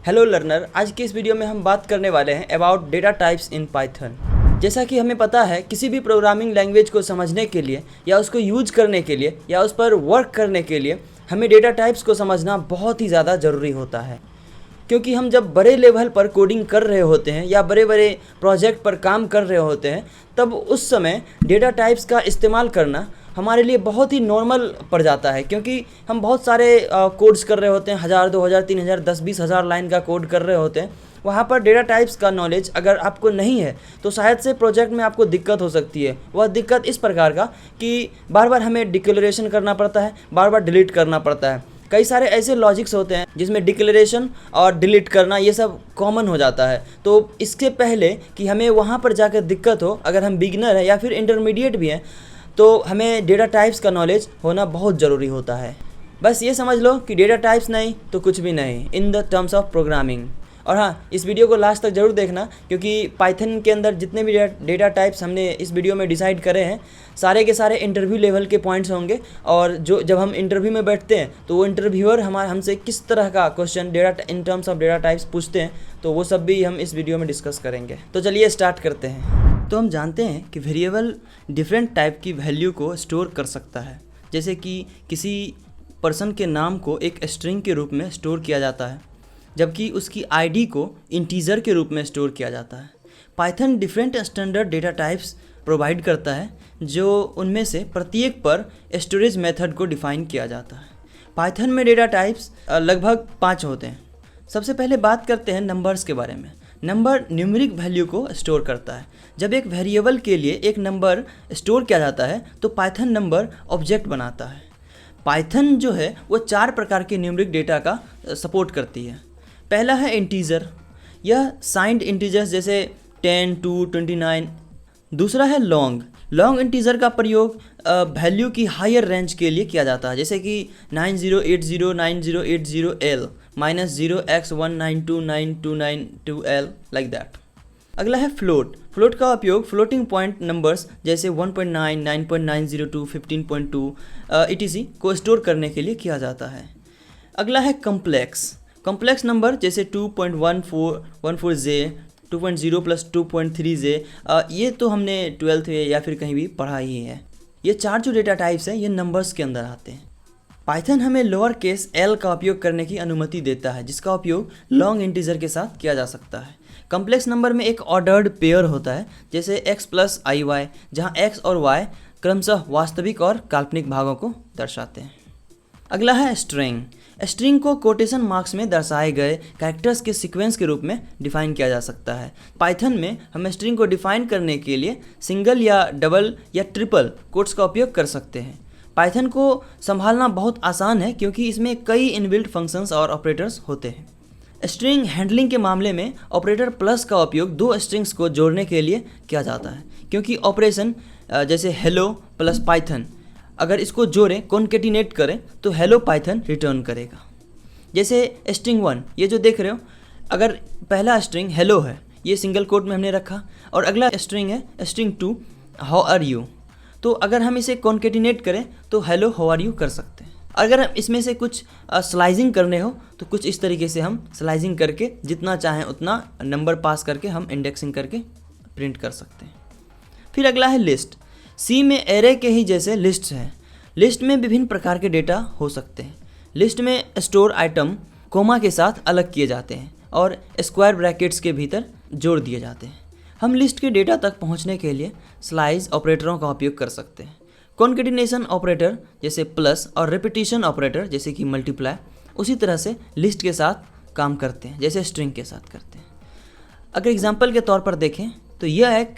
Hello learner, आज की इस वीडियो में हम बात करने वाले हैं about data types in Python. जैसा कि हमें पता है, किसी भी प्रोग्रामिंग लैंग्वेज को समझने के लिए या उसको यूज करने के लिए या उस पर वर्क करने के लिए हमें डेटा टाइप्स को समझना बहुत ही ज़्यादा ज़रूरी होता है। क्योंकि हम जब बड़े लेवल पर कोडिंग कर रहे होते हैं या बड़े बड़े प्रोजेक्ट पर काम कर रहे होते हैं, तब उस समय डेटा टाइप्स का इस्तेमाल करना हमारे लिए बहुत ही नॉर्मल पड़ जाता है। क्योंकि हम बहुत सारे कोड्स कर रहे होते हैं, 1000, 2000, 3000, 10-20 हज़ार लाइन का कोड कर रहे होते हैं। वहाँ पर डेटा टाइप्स का नॉलेज अगर आपको नहीं है तो शायद से प्रोजेक्ट में आपको दिक्कत हो सकती है। वह दिक्कत इस प्रकार का कि बार बार हमें डिक्लेरेशन करना पड़ता है, बार बार डिलीट करना पड़ता है। कई सारे ऐसे लॉजिक्स होते हैं जिसमें डिक्लेरेशन और डिलीट करना ये सब कॉमन हो जाता है। तो इसके पहले कि हमें वहाँ पर जाकर दिक्कत हो, अगर हम बिगिनर हैं या फिर इंटरमीडिएट भी हैं, तो हमें डेटा टाइप्स का नॉलेज होना बहुत ज़रूरी होता है। बस ये समझ लो कि डेटा टाइप्स नहीं तो कुछ भी नहीं in the terms of programming. और हाँ, इस वीडियो को लास्ट तक ज़रूर देखना, क्योंकि पाइथन के अंदर जितने भी डेटा टाइप्स हमने इस वीडियो में डिसाइड करे हैं, सारे के सारे इंटरव्यू लेवल के पॉइंट्स होंगे। और जब हम इंटरव्यू में बैठते हैं तो वो इंटरव्यूअर हमसे किस तरह का question data in terms of data types पूछते हैं, तो वो सब भी हम इस वीडियो में डिस्कस करेंगे। तो चलिए स्टार्ट करते हैं। तो हम जानते हैं कि वेरिएबल डिफरेंट टाइप की वैल्यू को स्टोर कर सकता है। जैसे कि किसी पर्सन के नाम को एक स्ट्रिंग के रूप में स्टोर किया जाता है, जबकि उसकी आईडी को इंटीजर के रूप में स्टोर किया जाता है। Python different standard data types provide करता है, जो उनमें से प्रत्येक पर स्टोरेज मेथड को डिफाइन किया जाता है। पाइथन में डेटा टाइप्स लगभग 5 होते हैं। सबसे पहले बात करते हैं नंबर्स के बारे में। नंबर न्यूमेरिक वैल्यू को स्टोर करता है। जब एक वेरिएबल के लिए एक नंबर स्टोर किया जाता है तो पाइथन नंबर ऑब्जेक्ट बनाता है। पाइथन जो है वो 4 प्रकार के न्यूमेरिक डेटा का सपोर्ट करती है। पहला है इंटीजर, यह साइंड इंटीजर्स जैसे 10, 2, 29। दूसरा है लॉन्ग इंटीजर का प्रयोग वैल्यू की हायर रेंज के लिए किया जाता है, जैसे कि 90809080L -0x1929292L लाइक दैट। अगला है फ्लोट का उपयोग फ्लोटिंग पॉइंट नंबर्स जैसे 1.9, 9.902, 15.2 etc को स्टोर करने के लिए किया जाता है। अगला है कॉम्प्लेक्स नंबर जैसे 2.14J, 2.0 + 2.3J। ये तो हमने 12th या फिर कहीं भी पढ़ा ही है। ये 4 जो डेटा टाइप्स हैं ये नंबर्स के अंदर आते हैं। पाइथन हमें लोअर केस l का उपयोग करने की अनुमति देता है, जिसका उपयोग लॉन्ग इंटीजर के साथ किया जा सकता है। कॉम्प्लेक्स नंबर में एक ऑर्डर्ड पेयर होता है, जैसे x + iy, जहाँ x और y क्रमशः वास्तविक और काल्पनिक भागों को दर्शाते हैं। अगला है स्ट्रिंग को कोटेशन मार्क्स में दर्शाए गए कैरेक्टर्स के सीक्वेंस के रूप में डिफाइन किया जा सकता है। पाइथन में हम स्ट्रिंग को डिफाइन करने के लिए सिंगल या डबल या ट्रिपल कोट्स का उपयोग कर सकते हैं। पाइथन को संभालना बहुत आसान है, क्योंकि इसमें कई इनबिल्ट फंक्शंस और ऑपरेटर्स होते हैं। स्ट्रिंग हैंडलिंग के मामले में ऑपरेटर प्लस का उपयोग 2 स्ट्रिंग्स को जोड़ने के लिए किया जाता है, क्योंकि ऑपरेशन जैसे हेलो प्लस पाइथन, अगर इसको जोड़ें, कॉन्केटिनेट करें, तो हेलो पाइथन रिटर्न करेगा। जैसे स्ट्रिंग 1 ये जो देख रहे हो, अगर पहला स्ट्रिंग हेलो है, ये सिंगल कोट में हमने रखा, और अगला स्ट्रिंग है स्ट्रिंग 2 हाउ आर यू, तो अगर हम इसे कॉन्केटिनेट करें तो हेलो हाउ आर यू कर सकते हैं। अगर हम इसमें से कुछ स्लाइजिंग करने हो तो कुछ इस तरीके से हम स्लाइजिंग करके जितना चाहें उतना नंबर पास करके हम इंडेक्सिंग करके प्रिंट कर सकते हैं। फिर अगला है लिस्ट। सी में एरे के ही जैसे लिस्ट हैं। लिस्ट में विभिन्न प्रकार के डेटा हो सकते हैं। लिस्ट में स्टोर आइटम कोमा के साथ अलग किए जाते हैं और स्क्वायर ब्रैकेट्स के भीतर जोड़ दिए जाते हैं। हम लिस्ट के डेटा तक पहुंचने के लिए स्लाइस ऑपरेटरों का उपयोग कर सकते हैं। कॉन्केटिनेशन ऑपरेटर जैसे प्लस और रिपीटिशन ऑपरेटर जैसे कि मल्टीप्लाई उसी तरह से लिस्ट के साथ काम करते हैं, जैसे स्ट्रिंग के साथ करते हैं। अगर एग्जांपल के तौर पर देखें तो यह एक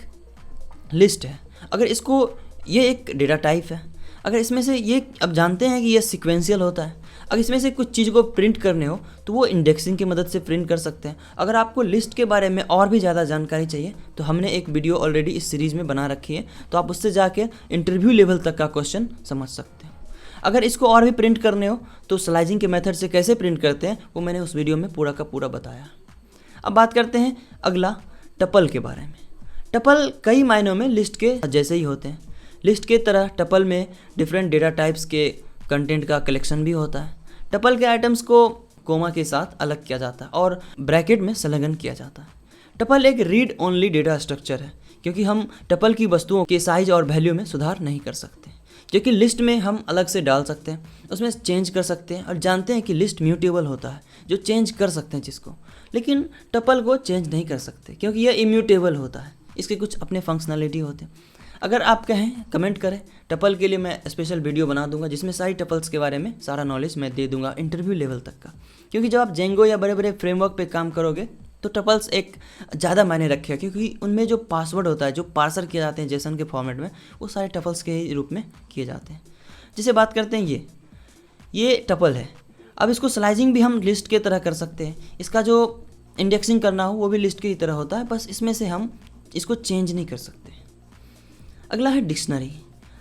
लिस्ट है। अगर इसको, ये एक डेटा टाइप है। अगर इसमें से ये, अब जानते हैं कि यह सीक्वेंशियल होता है, अगर इसमें से कुछ चीज़ को प्रिंट करने हो तो वो इंडेक्सिंग की मदद से प्रिंट कर सकते हैं। अगर आपको लिस्ट के बारे में और भी ज़्यादा जानकारी चाहिए तो हमने एक वीडियो ऑलरेडी इस सीरीज़ में बना रखी है, तो आप उससे जाके इंटरव्यू लेवल तक का क्वेश्चन समझ सकते हैं। अगर इसको और भी प्रिंट करने हो तो स्लाइजिंग के मेथड से कैसे प्रिंट करते हैं वो मैंने उस वीडियो में पूरा का पूरा बताया। अब बात करते हैं अगला टपल के बारे में। टपल कई मायनों में लिस्ट के जैसे ही होते हैं। लिस्ट के तरह टपल में डिफरेंट डेटा टाइप्स के कंटेंट का कलेक्शन भी होता है। टपल के आइटम्स को कोमा के साथ अलग किया जाता है और ब्रैकेट में संलग्न किया जाता है। टपल एक रीड ओनली डेटा स्ट्रक्चर है, क्योंकि हम टपल की वस्तुओं के साइज और वैल्यू में सुधार नहीं कर सकते, क्योंकि लिस्ट में हम अलग से डाल सकते हैं, उसमें चेंज कर सकते हैं और जानते हैं कि लिस्ट म्यूटेबल होता है, जो चेंज कर सकते हैं जिसको, लेकिन टपल को चेंज नहीं कर सकते क्योंकि यह इम्यूटेबल होता है, इसके कुछ अपने फंक्शनलिटी होते हैं। अगर आप कहें कमेंट करें, टपल के लिए मैं स्पेशल वीडियो बना दूंगा जिसमें सारी टपल्स के बारे में सारा नॉलेज मैं दे दूंगा इंटरव्यू लेवल तक का, क्योंकि जब आप जेंगो या बड़े बड़े फ्रेमवर्क पे काम करोगे तो टपल्स एक ज़्यादा मायने रखेगा, क्योंकि उनमें जो पासवर्ड होता है, जो पार्सर किए जाते हैं जेसन के फॉर्मेट में, वो सारे टपल्स के रूप में किए जाते हैं। जिसे बात करते हैं ये टपल है। अब इसको स्लाइजिंग भी हम लिस्ट के तरह कर सकते हैं, इसका जो इंडेक्सिंग करना हो वो भी लिस्ट की ही तरह होता है, बस इसमें से हम इसको चेंज नहीं कर सकते। अगला है डिक्शनरी।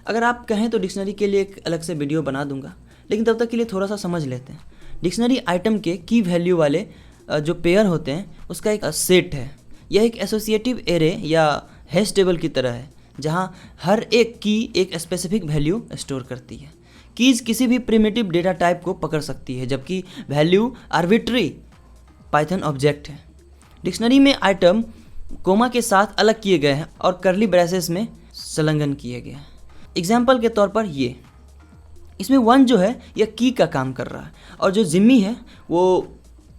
अगर आप कहें तो डिक्शनरी के लिए एक अलग से वीडियो बना दूंगा, लेकिन तब तक के लिए थोड़ा सा समझ लेते हैं। डिक्शनरी आइटम के की वैल्यू वाले जो पेयर होते हैं उसका एक सेट है। यह एक एसोसिएटिव एरे या हैश टेबल की तरह है, जहाँ हर एक की एक स्पेसिफिक वैल्यू स्टोर करती है। कीज किसी भी प्रिमिटिव डेटा टाइप को पकड़ सकती है, जबकि वैल्यू आर्बिट्री पाइथन ऑब्जेक्ट है। डिक्शनरी में आइटम कोमा के साथ अलग किए गए हैं और कर्ली ब्रेसेस में संलग्न किए गए हैं। एग्जाम्पल के तौर पर इसमें 1 जो है यह की का काम कर रहा है और जो जिम्मी है वो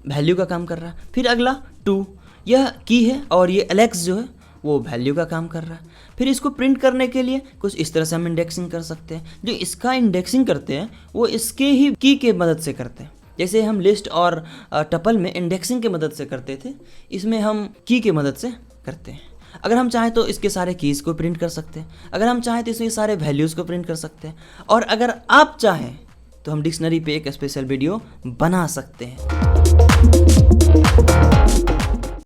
वैल्यू का काम कर रहा है। फिर अगला 2, यह की है और ये एलेक्स जो है वो वैल्यू का काम कर रहा है। फिर इसको प्रिंट करने के लिए कुछ इस तरह से हम इंडेक्सिंग कर सकते हैं। जो इसका इंडेक्सिंग करते हैं वो इसके ही की के मदद से करते हैं, जैसे हम लिस्ट और टपल में इंडेक्सिंग के मदद से करते थे, इसमें हम की के मदद से करते हैं। अगर हम चाहें तो इसके सारे कीज़ को प्रिंट कर सकते हैं, अगर हम चाहें तो इसमें सारे वैल्यूज़ को प्रिंट कर सकते हैं, और अगर आप चाहें तो हम डिक्शनरी पे एक स्पेशल वीडियो बना सकते हैं।